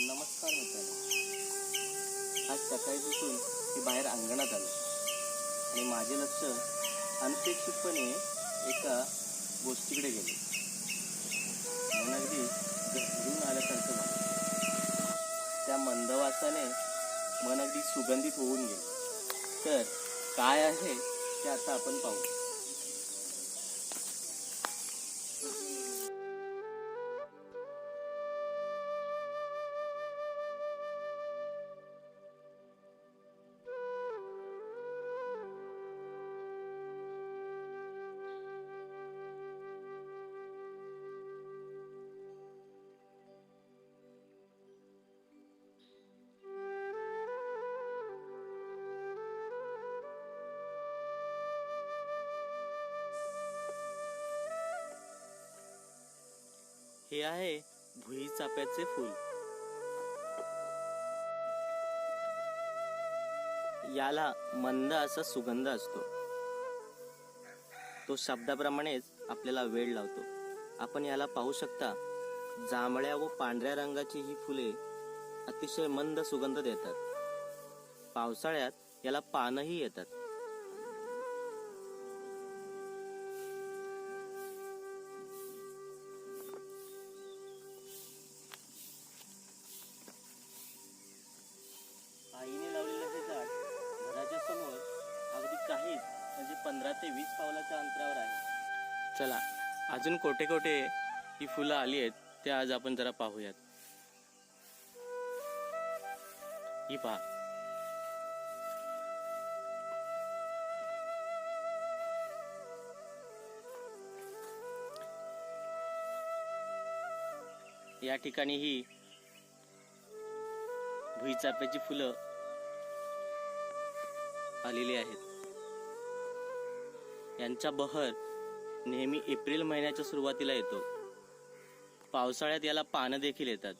नमस्कार मित्रांनो, आज सकाळीपासून मी बाहेर अंगणात आलो आणि माझे लक्ष अनपेक्षितपणे एका गोष्टीकडे गेले. मन अगदी घरून आल्यासारखं झालं. त्या मंदवासाने मन अगदी सुगंधित होऊन गेले. तर काय आहे ते आता आपण पाहू. हे आहे भुईचाफ्याचे फूल. याला मंद असा सुगंध असतो. तो शब्दाप्रमाणेच आपल्याला वेड लावतो. आपण याला पाहू शकता. जांभळ्या व पांढऱ्या रंगाची ही फुले अतिशय मंद सुगंध देतात. पावसाळ्यात याला पानही येतात. आईने लावलेलं हे झाड घराच्या समोर अगदी काहीच म्हणजे 15 ते 20 पावलाच्या अंतरावर आहे. चला, अजून कोठे कोठे ही फुलं आली आहेत ते आज आपण जरा पाहूयात. ही पहा. या ठिकाणी ही भुईचाफ्याची फुलं आलेली आहेत. यांचा बहर नेहमी एप्रिल महिन्याच्या सुरुवातीला येतो. पावसाळ्यात याला पानं देखील येतात.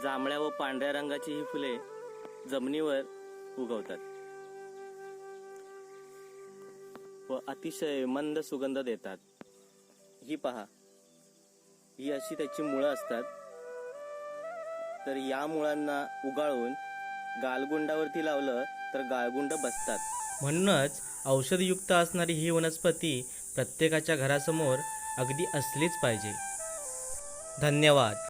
जांभळ्या व पांढऱ्या रंगाची ही फुले जमिनीवर उगवतात व अतिशय मंद सुगंध देतात. ही पहा, ही अशी त्याची मुळं असतात. तर या मुळांना उगाळून गालगुंडावरती लावलं तर गालगुंड बसतात. म्हणूनच औषधयुक्त असणारी ही वनस्पती प्रत्येकाच्या घरासमोर अगदी असलीच पाहिजे. धन्यवाद.